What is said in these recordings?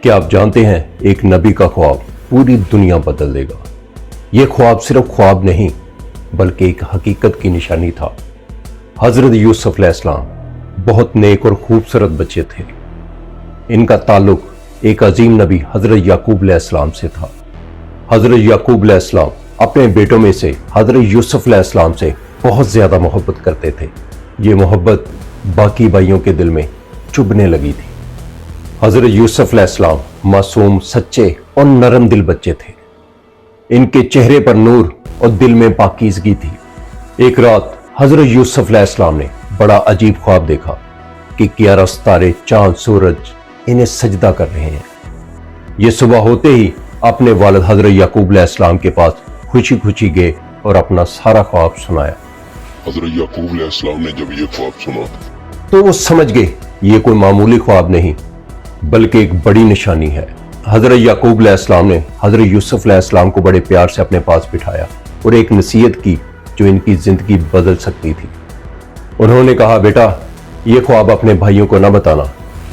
क्या आप जानते हैं एक नबी का ख्वाब पूरी दुनिया बदल देगा। ये ख्वाब सिर्फ ख्वाब नहीं बल्कि एक हकीकत की निशानी था। हजरत यूसुफ अलैहिस्सलाम बहुत नेक और खूबसूरत बच्चे थे। इनका ताल्लुक एक अजीम नबी हजरत याकूब अलैहिस्सलाम से था। हजरत याकूब अलैहिस्सलाम अपने बेटों में से हजरत यूसुफ अलैहिस्सलाम से बहुत ज्यादा मोहब्बत करते थे। ये मोहब्बत बाकी भाइयों के दिल में चुभने लगी थी। हजरत यूसुफ अलैहिस्सलाम मासूम, सच्चे और नरम दिल बच्चे थे। इनके चेहरे पर नूर और दिल में पाकीज़गी थी। एक रात हजरत यूसुफ अलैहिस्सलाम ने बड़ा अजीब ख्वाब देखा कि 11 सितारे, चांद, सूरज इन्हें सजदा कर रहे हैं। ये सुबह होते ही अपने वालिद हजरत याकूब अलैहिस्सलाम के पास खुशी खुशी गए और अपना सारा ख्वाब सुनाया। हजरत याकूब अलैहिस्सलाम ने जब ये ख्वाब सुना तो वो समझ गए ये कोई मामूली ख्वाब नहीं बल्कि एक बड़ी निशानी है। हजरत याकूब अलैहिस्सलाम ने हजरत यूसुफ अलैहिस्सलाम को बड़े प्यार से अपने पास बिठाया और एक नसीहत की जो इनकी जिंदगी बदल सकती थी। उन्होंने कहा, बेटा ये ख्वाब अपने भाइयों को न बताना,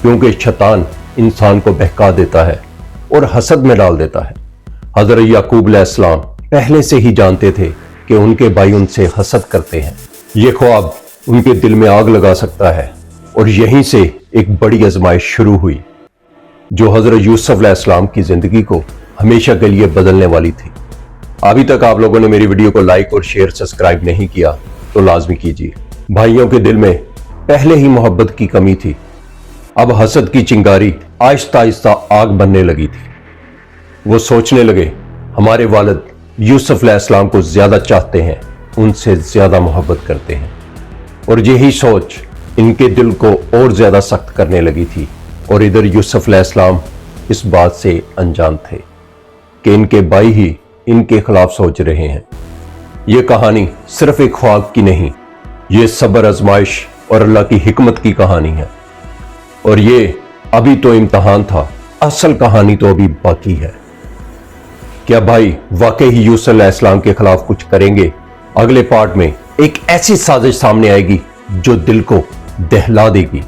क्योंकि शैतान इंसान को बहका देता है और हसद में डाल देता है। हजरत याकूब अलैहिस्सलाम पहले से ही जानते थे कि उनके भाई उनसे हसद करते हैं। ये ख्वाब उनके दिल में आग लगा सकता है और यहीं से एक बड़ी आजमाइश शुरू हुई जो हजरत यूसुफ अलैहिस्सलाम की जिंदगी को हमेशा के लिए बदलने वाली थी। अभी तक आप लोगों ने मेरी वीडियो को लाइक और शेयर, सब्सक्राइब नहीं किया तो लाजमी कीजिए। भाइयों के दिल में पहले ही मोहब्बत की कमी थी, अब हसद की चिंगारी आहिस्ता आहिस्ता आग बनने लगी थी। वो सोचने लगे हमारे वालिद यूसुफ अलैहिस्सलाम को ज्यादा चाहते हैं, उनसे ज्यादा मोहब्बत करते हैं। और यही सोच इनके दिल को और ज्यादा सख्त करने लगी थी। और इधर यूसुफ अलैहिस्सलाम इस बात से अनजान थे कि इनके भाई ही इनके खिलाफ सोच रहे हैं। ये कहानी सिर्फ एक ख्वाब की नहीं, ये सब्र, आजमाइश और अल्लाह की हिकमत की कहानी है। और ये अभी तो इम्तहान था, असल कहानी तो अभी बाकी है। क्या भाई वाकई ही यूसुफ अलैहिस्सलाम के खिलाफ कुछ करेंगे? अगले पार्ट में एक ऐसी साजिश सामने आएगी जो दिल को दहला देगी।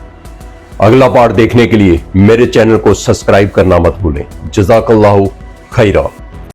अगला पार्ट देखने के लिए मेरे चैनल को सब्सक्राइब करना मत भूलें। जज़ाकल्लाहु खैरा।